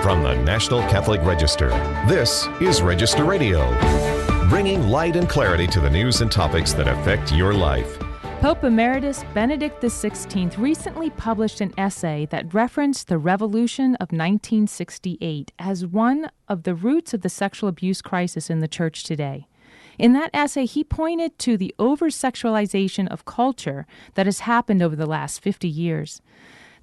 From the National Catholic Register, this is Register Radio, bringing light and clarity to the news and topics that affect your life. Pope Emeritus Benedict XVI recently published an essay that referenced the Revolution of 1968 as one of the roots of the sexual abuse crisis in the Church today. In that essay, he pointed to the over-sexualization of culture that has happened over the last 50 years.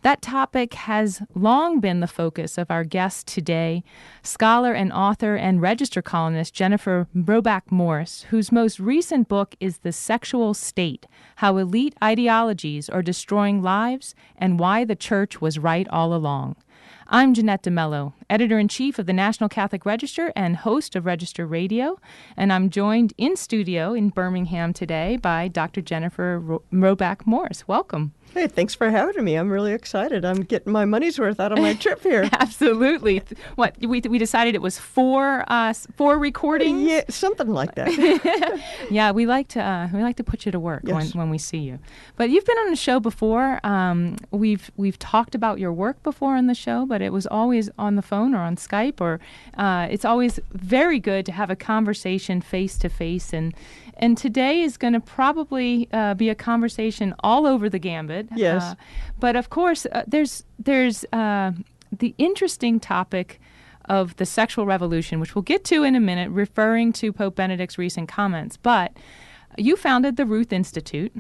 That topic has long been the focus of our guest today, scholar and author and register columnist Jennifer Roback Morse, whose most recent book is The Sexual State: How Elite Ideologies Are Destroying Lives and Why the Church Was Right All Along. I'm Jeanette DeMello, editor-in-chief of the National Catholic Register and host of Register Radio, and I'm joined in studio in Birmingham today by Dr. Jennifer Roback Morse. Welcome. Hey, thanks for having me. I'm really excited. I'm getting my money's worth out of my trip here. Absolutely. What, we decided it was four recordings? Yeah, something like that. Yeah, we like to put you to work when we see you. But you've been on the show before. We've talked about your work before on the show, but it was always on the phone or on Skype, or it's always very good to have a conversation face to face. And today is going to probably be a conversation all over the gambit. Yes. But of course, there's the interesting topic of the sexual revolution, which we'll get to in a minute, referring to Pope Benedict's recent comments. But you founded the Ruth Institute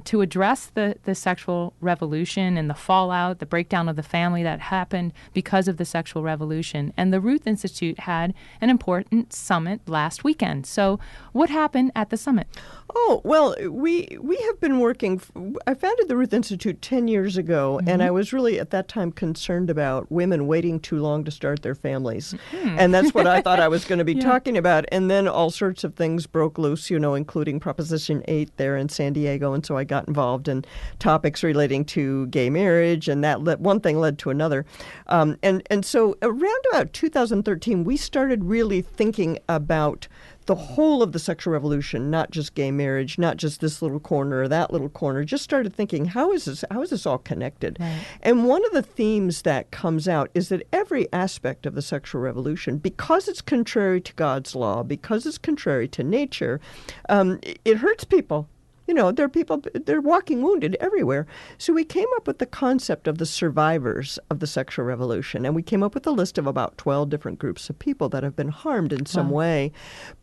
to address the sexual revolution and the fallout, the breakdown of the family that happened because of the sexual revolution. And the Ruth Institute had an important summit last weekend. So what happened at the summit? Oh, well, we have been working. I founded the Ruth Institute 10 years ago, and I was really at that time concerned about women waiting too long to start their families. And that's what I thought I was going to be talking about. And then all sorts of things broke loose, including Proposition 8 there in San Diego. And so I got involved in topics relating to gay marriage, and that one thing led to another. And so around about 2013, we started really thinking about the whole of the sexual revolution, not just gay marriage, not just this little corner or that little corner. Just started thinking, how is this all connected? Right. And one of the themes that comes out is that every aspect of the sexual revolution, because it's contrary to God's law, because it's contrary to nature, it hurts people. There are people, they're walking wounded everywhere. So we came up with the concept of the survivors of the sexual revolution. And we came up with a list of about 12 different groups of people that have been harmed in some way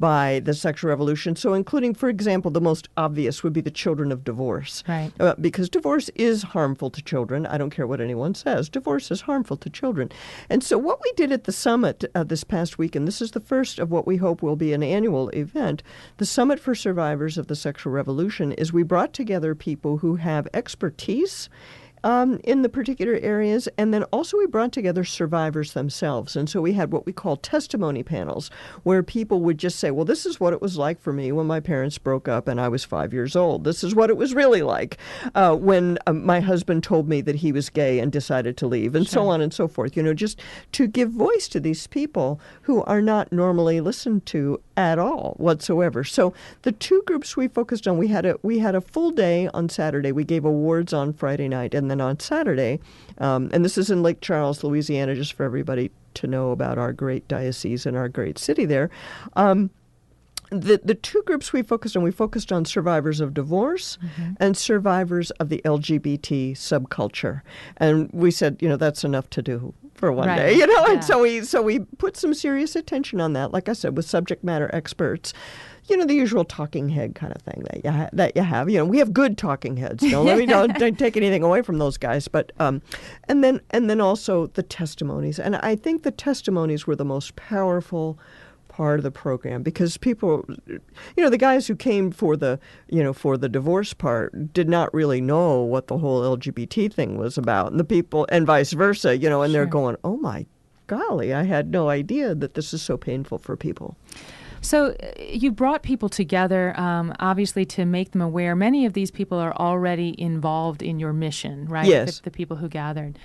by the sexual revolution. So including, for example, the most obvious would be the children of divorce. Right. Because divorce is harmful to children. I don't care what anyone says. Divorce is harmful to children. And so what we did at the summit this past week, and this is the first of what we hope will be an annual event, the Summit for Survivors of the Sexual Revolution, is we brought together people who have expertise in the particular areas, and then also we brought together survivors themselves. And so we had what we call testimony panels, where people would just say, well, this is what it was like for me when my parents broke up and I was 5 years old. This is what it was really like when my husband told me that he was gay and decided to leave, and so on and so forth. Just to give voice to these people who are not normally listened to at all whatsoever. So the two groups we focused on, we had a full day on Saturday. We gave awards on Friday night, and then on Saturday, and this is in Lake Charles, Louisiana, just for everybody to know about our great diocese and our great city there. The two groups we focused on survivors of divorce and survivors of the LGBT subculture. And we said, that's enough to do for one day, and so we put some serious attention on that, like I said, with subject matter experts. The usual talking head kind of thing that you have. We have good talking heads. Don't take anything away from those guys. But and then also the testimonies. And I think the testimonies were the most powerful part of the program, because people, the guys who came for the divorce part did not really know what the whole LGBT thing was about, and the people, and vice versa, and they're going, oh my golly, I had no idea that this is so painful for people. So you brought people together, obviously, to make them aware. Many of these people are already involved in your mission, right? Yes. The people who gathered.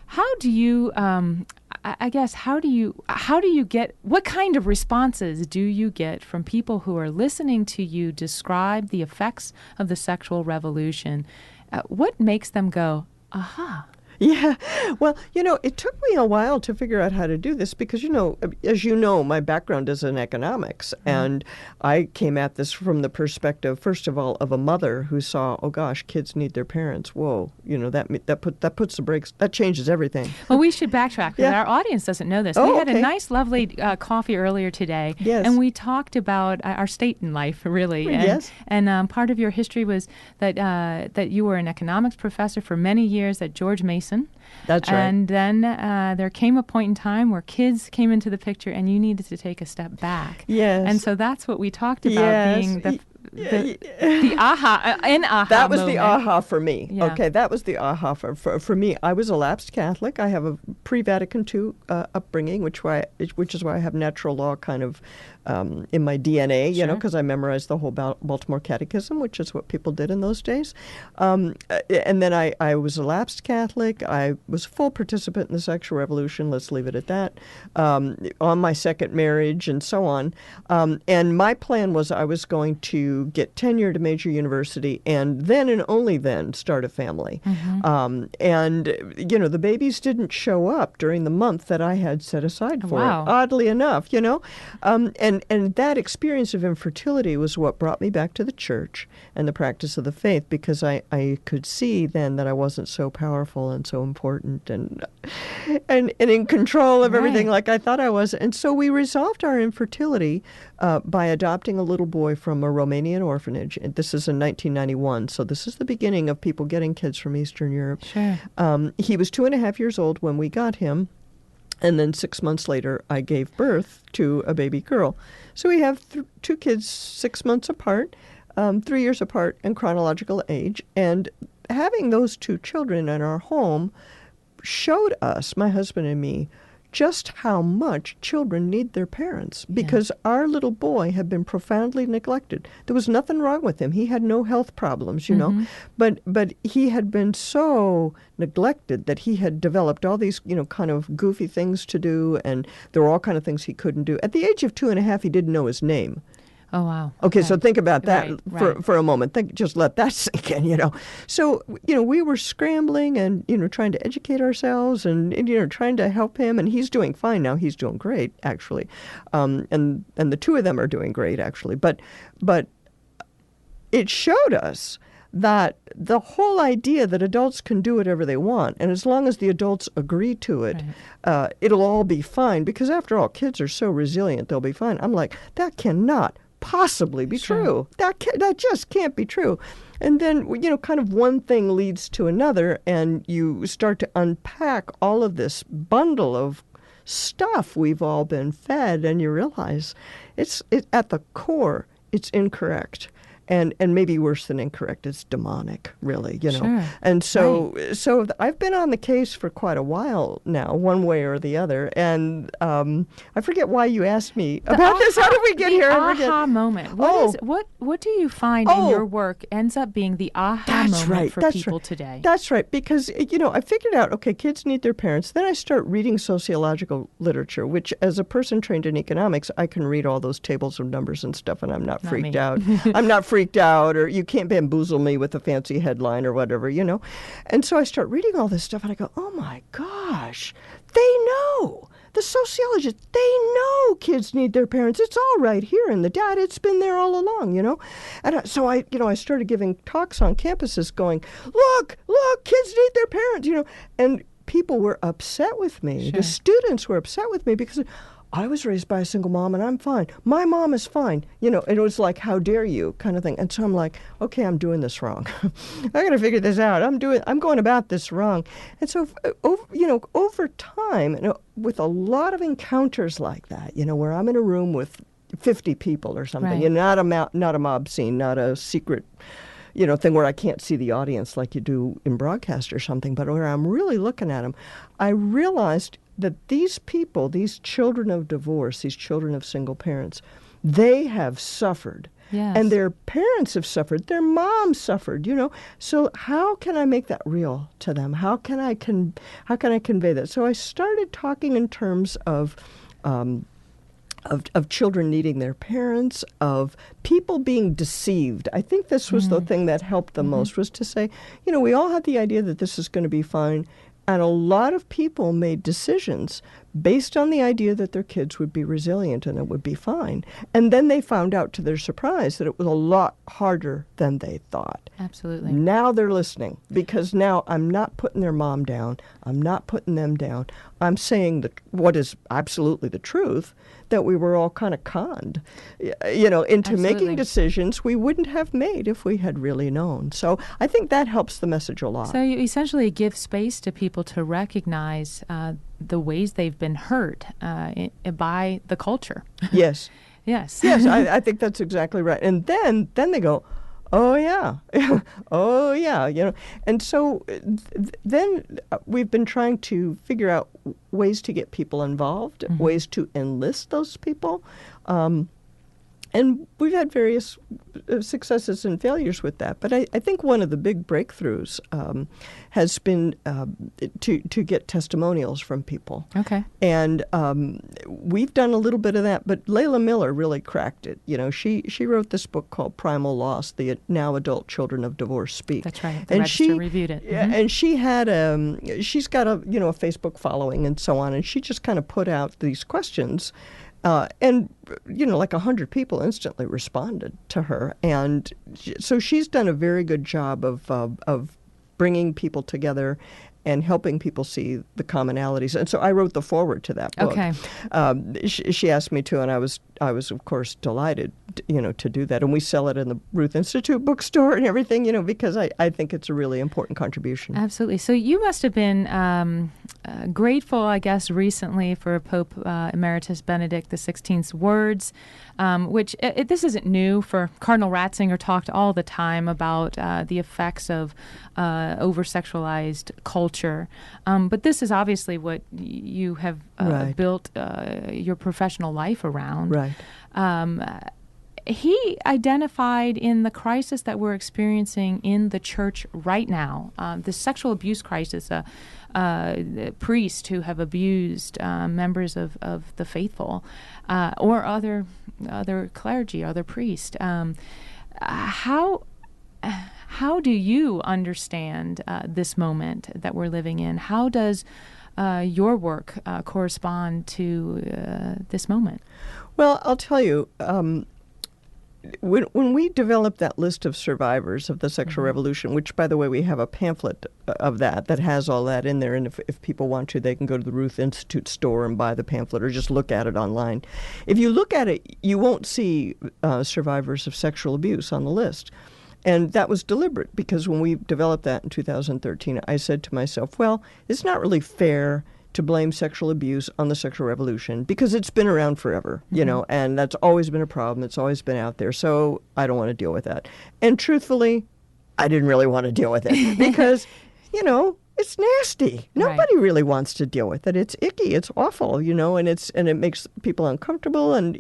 How do you, how do you get, what kind of responses do you get from people who are listening to you describe the effects of the sexual revolution? What makes them go, aha? Yeah. Well, it took me a while to figure out how to do this because, as you know, my background is in economics. And I came at this from the perspective, first of all, of a mother who saw, oh, gosh, kids need their parents. Whoa, that puts the brakes, that changes everything. Well, we should backtrack because our audience doesn't know this. Oh, We had okay. a nice, lovely coffee earlier today. Yes. And we talked about our state in life, really. And, Yes. And part of your history was that you were an economics professor for many years at George Mason. That's right. And then there came a point in time where kids came into the picture and you needed to take a step back. Yes. And so that's what we talked about, Yes. being the aha, an aha That was moment. the aha for me. Yeah. Okay, that was the aha for me. I was a lapsed Catholic. I have a pre-Vatican II upbringing, which is why I have natural law kind of in my DNA, Sure. because I memorized the whole Baltimore Catechism, which is what people did in those days. And then I was a lapsed Catholic. I was a full participant in the sexual revolution. Let's leave it at that. On my second marriage and so on. And my plan was I was going to get tenure at a major university and then and only then start a family. And, the babies didn't show up during the month that I had set aside for Wow. it, oddly enough, And that experience of infertility was what brought me back to the church and the practice of the faith, because I could see then that I wasn't so powerful and so important and in control of everything like I thought I was. And so we resolved our infertility by adopting a little boy from a Romanian orphanage. And this is in 1991, so this is the beginning of people getting kids from Eastern Europe. Sure. He was 2.5 years old when we got him. And then 6 months later, I gave birth to a baby girl. So we have two kids 6 months apart, 3 years apart in chronological age. And having those two children in our home showed us, my husband and me, just how much children need their parents, because our little boy had been profoundly neglected. There was nothing wrong with him. He had no health problems, but he had been so neglected that he had developed all these, kind of goofy things to do, and there were all kind of things he couldn't do. At the age of 2.5, he didn't know his name. Oh, wow. Okay, so think about that Right. for a moment. Just let that sink in, So, we were scrambling and, trying to educate ourselves and, trying to help him. And he's doing fine now. He's doing great, actually. And the two of them are doing great, actually. But it showed us that the whole idea that adults can do whatever they want, and as long as the adults agree to it, it'll all be fine. Because after all, kids are so resilient, they'll be fine. I'm like, that cannot possibly be true. That just can't be true. And then, kind of one thing leads to another, and you start to unpack all of this bundle of stuff we've all been fed, and you realize it's at the core, it's incorrect. And maybe worse than incorrect, it's demonic, really, Sure. And so I've been on the case for quite a while now, one way or the other. And I forget why you asked me about this. How did we get here? The aha moment. What do you find in your work ends up being the aha moment for people today? That's right. Because, I figured out, okay, kids need their parents. Then I start reading sociological literature, which as a person trained in economics, I can read all those tables of numbers and stuff, and I'm not freaked out. I'm not freaked out, or you can't bamboozle me with a fancy headline or whatever, And so I start reading all this stuff, and I go, oh my gosh, they know. The sociologists, they know kids need their parents. It's all right here in the data. It's been there all along, And so I started giving talks on campuses going, look, kids need their parents, And people were upset with me. Sure. The students were upset with me because I was raised by a single mom and I'm fine. My mom is fine. And it was like, how dare you kind of thing. And so I'm like, okay, I'm doing this wrong. I got to figure this out. I'm going about this wrong. And so, over time, with a lot of encounters like that, where I'm in a room with 50 people or something, Right. not a mob scene, not a secret thing where I can't see the audience like you do in broadcast or something, but where I'm really looking at them, I realized that these people, these children of divorce, these children of single parents, they have suffered. Yes. And their parents have suffered. Their moms suffered, So how can I make that real to them? How can I convey that? So I started talking in terms of children needing their parents, of people being deceived. I think this was the thing that helped the most, was to say, we all had the idea that this is going to be fine. And a lot of people made decisions based on the idea that their kids would be resilient and it would be fine. And then they found out to their surprise that it was a lot harder than they thought. Absolutely. Now they're listening, because now I'm not putting their mom down. I'm not putting them down. I'm saying what is absolutely the truth, that we were all kind of conned, into Absolutely. making decisions we wouldn't have made if we had really known. So I think that helps the message a lot. So you essentially give space to people to recognize the ways they've been hurt by the culture. Yes. Yes. Yes, I think that's exactly right. And then they go, oh, yeah. Oh, yeah. And so then we've been trying to figure out ways to get people involved, Mm-hmm. ways to enlist those people. And we've had various successes and failures with that. But I think one of the big breakthroughs has been to get testimonials from people. Okay. And we've done a little bit of that, but Layla Miller really cracked it. She wrote this book called Primal Loss, The Now Adult Children of Divorce Speak. That's right. The And Register reviewed it. Yeah, and she had she's got a Facebook following and so on, and she just kind of put out these questions. And, like 100 people instantly responded to her. And so she's done a very good job of bringing people together and helping people see the commonalities. And so I wrote the foreword to that book. Okay. She asked me to, and I was of course delighted, to do that. And we sell it in the Ruth Institute bookstore and everything, because I think it's a really important contribution. Absolutely. So you must have been grateful, I guess, recently for Pope Emeritus Benedict XVI's words, which this isn't new. For Cardinal Ratzinger talked all the time about the effects of over-sexualized culture. But this is obviously what you have Right. built your professional life around. Right. He identified in the crisis that we're experiencing in the church right now, the sexual abuse crisis, priests who have abused members of the faithful or other clergy, other priests. How do you understand this moment that we're living in? How does your work correspond to this moment? Well, I'll tell you, when we developed that list of survivors of the sexual Mm-hmm. revolution, which, by the way, we have a pamphlet of that has all that in there, and if people want to, they can go to the Ruth Institute store and buy the pamphlet or just look at it online. If you look at it, you won't see survivors of sexual abuse on the list. And that was deliberate, because when we developed that in 2013, I said to myself, well, it's not really fair to blame sexual abuse on the sexual revolution, because it's been around forever, and that's always been a problem. It's always been out there. So I don't want to deal with that. And truthfully, I didn't really want to deal with it because, it's nasty. Nobody really wants to deal with it. It's icky. It's awful, and it makes people uncomfortable, and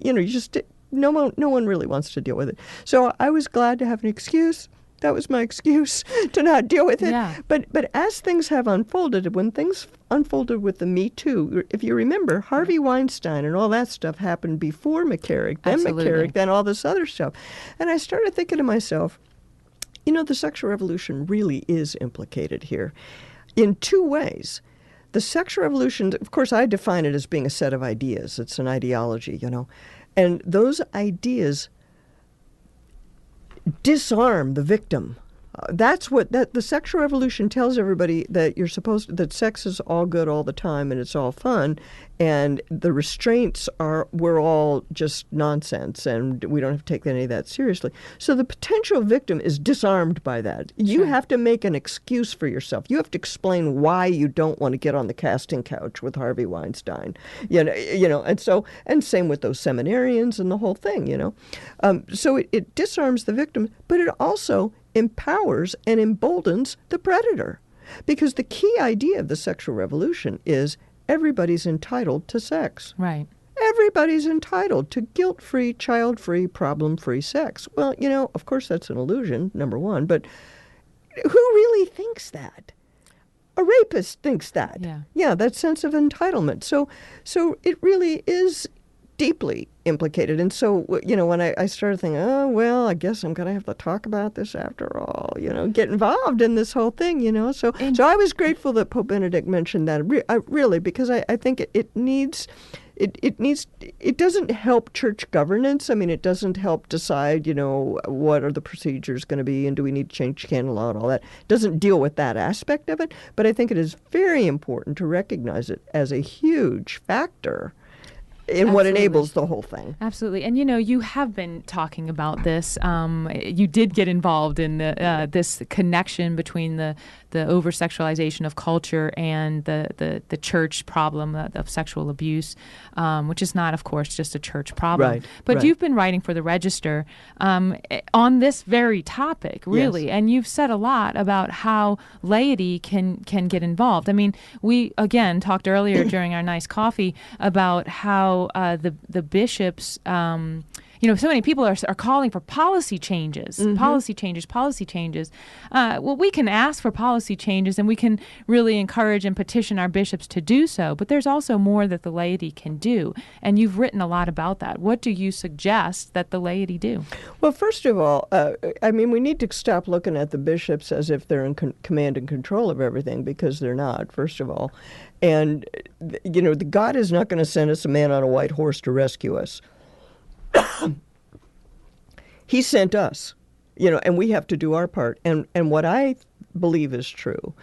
no one really wants to deal with it. So I was glad to have an excuse. That was my excuse to not deal with it. Yeah. But as things have unfolded, when things unfolded with the Me2, if you remember, Harvey Weinstein and all that stuff happened before McCarrick, then Absolutely. McCarrick, then all this other stuff. And I started thinking to myself, the sexual revolution really is implicated here in two ways. The sexual revolution, of course, I define it as being a set of ideas. It's an ideology, And those ideas disarm the victim. That's what the sexual revolution tells everybody, that that sex is all good all the time and it's all fun, and the restraints we're all just nonsense, and we don't have to take any of that seriously. So the potential victim is disarmed by that. You Sure. have to make an excuse for yourself. You have to explain why you don't want to get on the casting couch with Harvey Weinstein. And same with those seminarians and the whole thing. So it disarms the victim, but it also empowers and emboldens the predator. Because the key idea of the sexual revolution is everybody's entitled to sex. Right. Everybody's entitled to guilt-free, child-free, problem-free sex. Well, of course that's an illusion, number one, but who really thinks that? A rapist thinks that. Yeah. Yeah, that sense of entitlement. So it really is deeply implicated. And so, when I started thinking, oh, well, I guess I'm going to have to talk about this after all, get involved in this whole thing, So I was grateful that Pope Benedict mentioned that, really, because I think it needs... It doesn't help church governance. I mean, it doesn't help decide, what are the procedures going to be and do we need to change canon law and all that. It doesn't deal with that aspect of it. But I think it is very important to recognize it as a huge factor in what enables the whole thing. Absolutely. And, you have been talking about this. You did get involved in this connection between the over-sexualization of culture and the church problem of sexual abuse, which is not, of course, just a church problem. Right, but right. You've been writing for the Register on this very topic, really. Yes. And you've said a lot about how laity can get involved. I mean, we, again, talked earlier during our nice coffee about how the bishops, so many people are calling for policy changes, policy changes. Well, we can ask for policy changes and we can really encourage and petition our bishops to do so, but there's also more that the laity can do. And you've written a lot about that. What do you suggest that the laity do? Well, first of all, we need to stop looking at the bishops as if they're in command and control of everything, because they're not, first of all. And, God is not going to send us a man on a white horse to rescue us. He sent us, and we have to do our part. And what I believe is true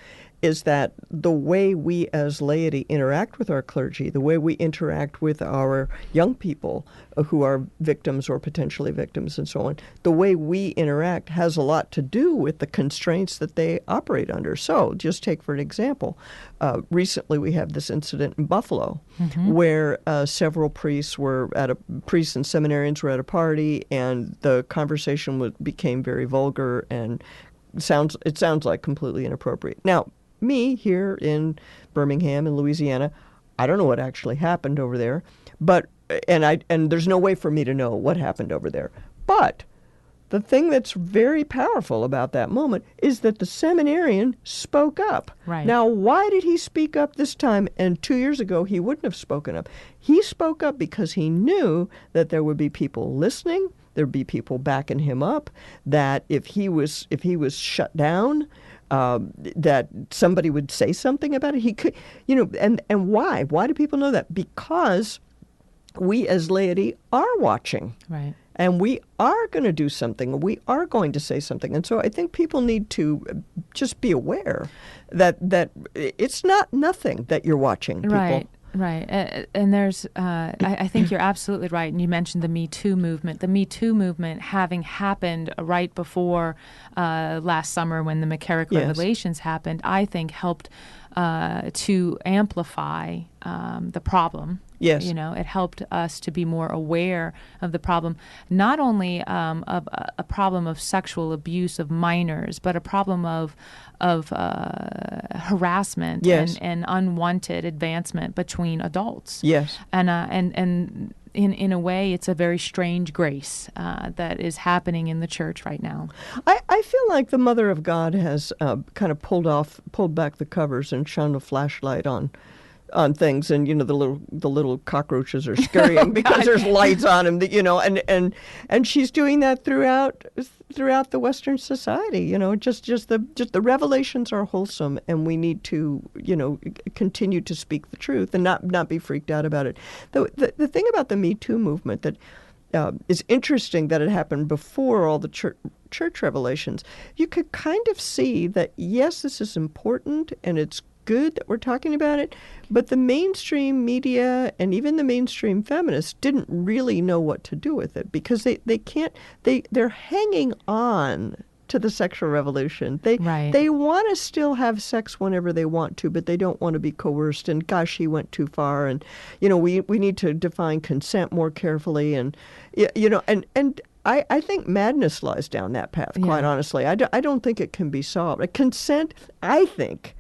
is that the way we as laity interact with our clergy, the way we interact with our young people who are victims or potentially victims and so on, the way we interact has a lot to do with the constraints that they operate under. So just take for an example, recently we had this incident in Buffalo where several priests priests and seminarians were at a party, and the conversation became very vulgar and it sounds like completely inappropriate. Now, me here in Birmingham in Louisiana, I don't know what actually happened over there, but and there's no way for me to know what happened over there. But the thing that's very powerful about that moment is that the seminarian spoke up. Right. Now, why did he speak up this time? And 2 years ago, he wouldn't have spoken up. He spoke up because he knew that there would be people listening, there'd be people backing him up, that if he was shut down, that somebody would say something about it. He could, and why? Why do people know that? Because we as laity are watching. Right. And we are going to do something. We are going to say something. And so I think people need to just be aware that it's not nothing that you're watching, people. Right. Right. And there's, I think you're absolutely right. And you mentioned the Me2 movement. The Me2 movement, having happened right before last summer when the McCarrick revelations happened, I think helped to amplify the problem. Yes. It helped us to be more aware of the problem, not only of a problem of sexual abuse of minors, but a problem of harassment and unwanted advancement between adults. Yes. And in a way, it's a very strange grace that is happening in the church right now. I feel like the Mother of God has kind of pulled back the covers and shone a flashlight on things, and the little cockroaches are scurrying because there's lights on them, and she's doing that throughout the Western society. Just the revelations are wholesome, and we need to continue to speak the truth and not be freaked out about it. The thing about the Me Too movement that is interesting, that it happened before all the church revelations. You could kind of see that, yes, this is important and it's good that we're talking about it, but the mainstream media and even the mainstream feminists didn't really know what to do with it, because they're hanging on to the sexual revolution. They want to still have sex whenever they want to, but they don't want to be coerced, and gosh, he went too far, and we need to define consent more carefully, and I think madness lies down that path, quite honestly. I don't think it can be solved. Consent, I think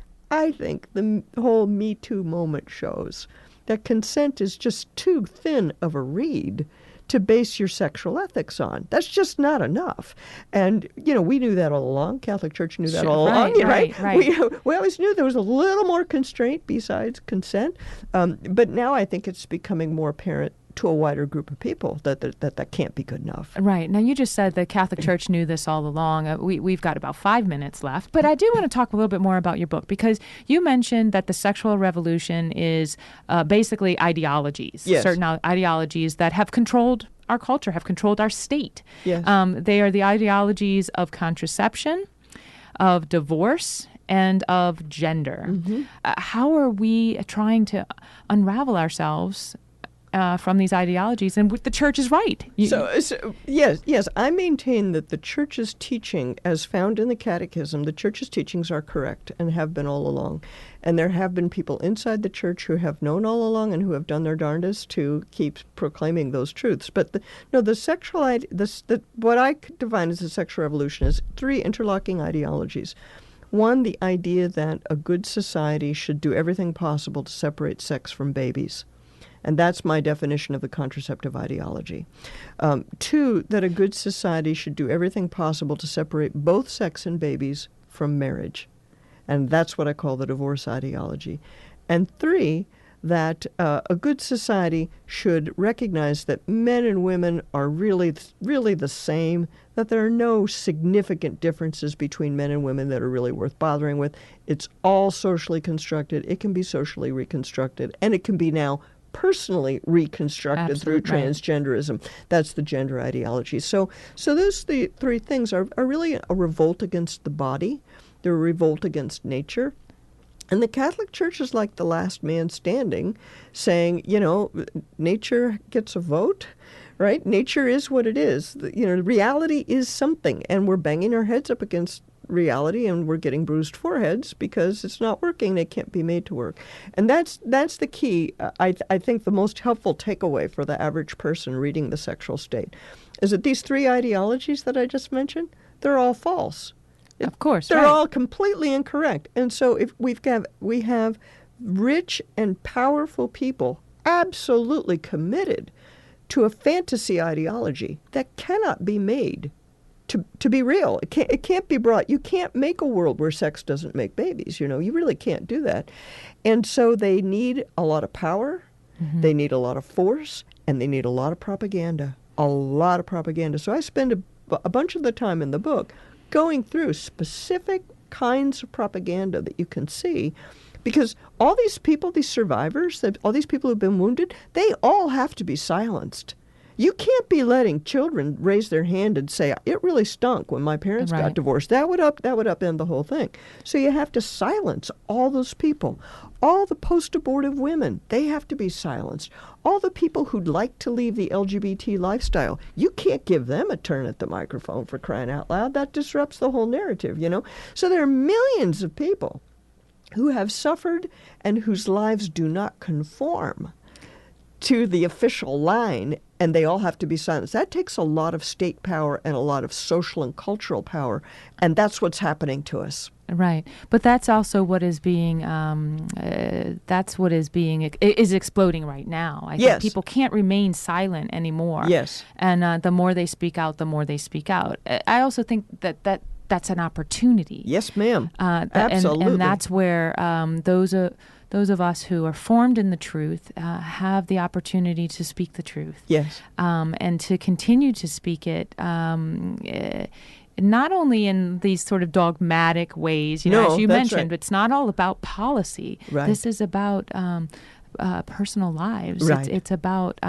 the whole Me Too moment shows that consent is just too thin of a reed to base your sexual ethics on. That's just not enough. And, we knew that all along. Catholic Church knew that all along, right? We always knew there was a little more constraint besides consent. But now I think it's becoming more apparent to a wider group of people that can't be good enough. Right. Now, you just said the Catholic Church knew this all along. We've got about 5 minutes left. But I do want to talk a little bit more about your book, because you mentioned that the sexual revolution is basically ideologies, yes. certain ideologies that have controlled our culture, have controlled our state. Yes. They are the ideologies of contraception, of divorce, and of gender. Mm-hmm. How are we trying to unravel ourselves from these ideologies? And the church is right. Yes, I maintain that the church's teaching, as found in the Catechism, the church's teachings are correct and have been all along. And there have been people inside the church who have known all along and who have done their darndest to keep proclaiming those truths. But what I define as the sexual revolution is 3 interlocking ideologies. One, the idea that a good society should do everything possible to separate sex from babies. And that's my definition of the contraceptive ideology. 2, that a good society should do everything possible to separate both sex and babies from marriage. And that's what I call the divorce ideology. And 3, that a good society should recognize that men and women are really the same, that there are no significant differences between men and women that are really worth bothering with. It's all socially constructed. It can be socially reconstructed. And it can be now personally reconstructed through transgenderism. Right. That's the gender ideology. So those 3 things are really a revolt against the body. They're a revolt against nature. And the Catholic Church is like the last man standing, saying, nature gets a vote, right? Nature is what it is. Reality is something, and we're banging our heads up against reality, and we're getting bruised foreheads because it's not working. They can't be made to work. And that's the key. I think the most helpful takeaway for the average person reading The Sexual State is that these 3 ideologies that I just mentioned, they're all false. Of course, they're all completely incorrect. And so if we have rich and powerful people absolutely committed to a fantasy ideology that cannot be made to be real. It can't be brought. You can't make a world where sex doesn't make babies. You really can't do that. And so they need a lot of power, they need a lot of force, and they need a lot of propaganda. A lot of propaganda. So I spend a bunch of the time in the book going through specific kinds of propaganda that you can see, because all these people, these survivors, all these people who've been wounded, they all have to be silenced. You can't be letting children raise their hand and say, it really stunk when my parents got divorced. That would upend the whole thing. So you have to silence all those people. All the post-abortive women, they have to be silenced. All the people who'd like to leave the LGBT lifestyle, you can't give them a turn at the microphone, for crying out loud. That disrupts the whole narrative, So there are millions of people who have suffered and whose lives do not conform to the official line, and they all have to be silenced. That takes a lot of state power and a lot of social and cultural power, and that's what's happening to us. Right, but that's also what is being is exploding right now. I think people can't remain silent anymore. Yes, and the more they speak out, the more they speak out. I also think that's an opportunity. Yes, ma'am. Absolutely, and that's where those of us who are formed in the truth have the opportunity to speak the truth. Yes, and to continue to speak it. Not only in these sort of dogmatic ways, as you mentioned, but it's not all about policy. Right. This is about personal lives. Right. It's about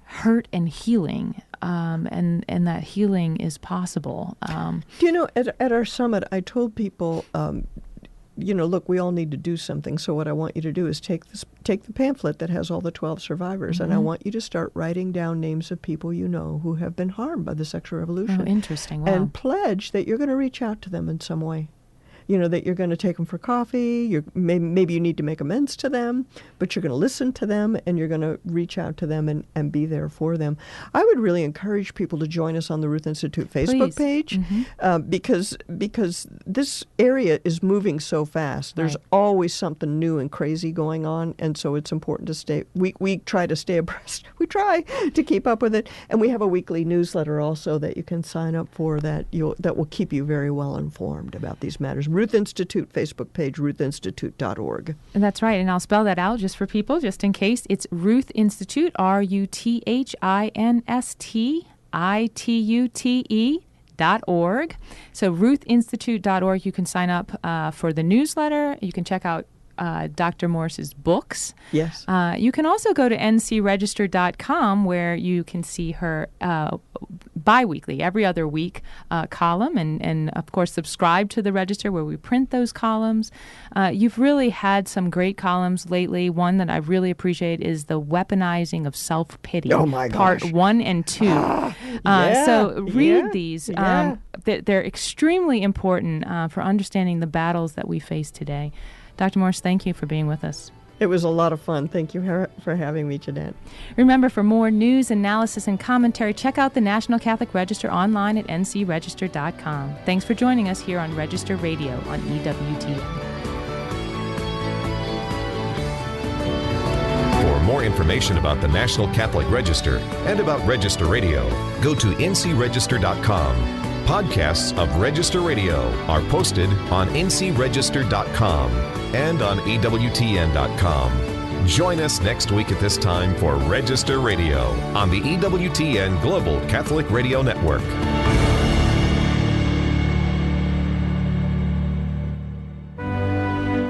hurt and healing, and that healing is possible. At our summit, I told people, look, we all need to do something. So what I want you to do is take the pamphlet that has all the 12 survivors, and I want you to start writing down names of people you know who have been harmed by the sexual revolution. Oh, interesting. Wow. And pledge that you're going to reach out to them in some way. That you're going to take them for coffee. Maybe you need to make amends to them, but you're going to listen to them, and you're going to reach out to them and be there for them. I would really encourage people to join us on the Ruth Institute Facebook page, because this area is moving so fast. There's always something new and crazy going on, and so it's important to stay. We try to stay abreast. We try to keep up with it, and we have a weekly newsletter also that you can sign up for that will keep you very well informed about these matters. Ruth Institute Facebook page, ruthinstitute.org. And that's right. And I'll spell that out just for people, just in case. It's Ruth Institute, RUTHINSTITUTE.org. So ruthinstitute.org. You can sign up for the newsletter. You can check out Dr. Morse's books. Yes. You can also go to ncregister.com, where you can see her bi-weekly, every other week column, and of course subscribe to the Register, where we print those columns. You've really had some great columns lately. One that I really appreciate is the Weaponizing of Self-Pity, Oh my part gosh. 1 and 2. So read these. They're extremely important for understanding the battles that we face today. Dr. Morse, thank you for being with us. It was a lot of fun. Thank you for having me, Jeanette. Remember, for more news, analysis, and commentary, check out the National Catholic Register online at ncregister.com. Thanks for joining us here on Register Radio on EWTN. For more information about the National Catholic Register and about Register Radio, go to ncregister.com. Podcasts of Register Radio are posted on ncregister.com and on EWTN.com. Join us next week at this time for Register Radio on the EWTN Global Catholic Radio Network.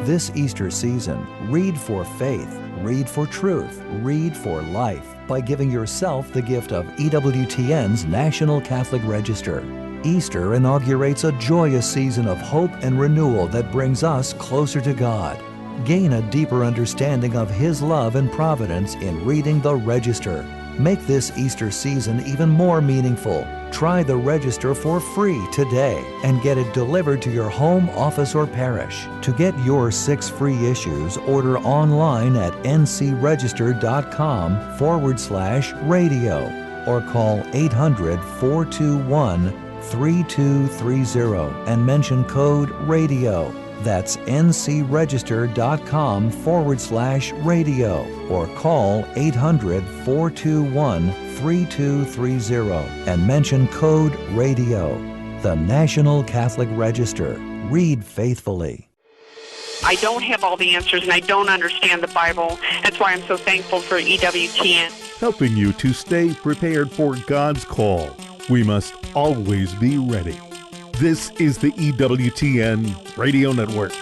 This Easter season, read for faith, read for truth, read for life by giving yourself the gift of EWTN's National Catholic Register. Easter inaugurates a joyous season of hope and renewal that brings us closer to God. Gain a deeper understanding of His love and providence in reading the Register. Make this Easter season even more meaningful. Try the Register for free today and get it delivered to your home, office, or parish. To get your 6 free issues, order online at ncregister.com/radio or call 800-421-3230 and mention code RADIO. That's ncregister.com/radio or call 800-421-3230 and mention code RADIO. The National Catholic Register. Read faithfully. I don't have all the answers and I don't understand the Bible. That's why I'm so thankful for EWTN. Helping you to stay prepared for God's call. We must always be ready. This is the EWTN Radio Network.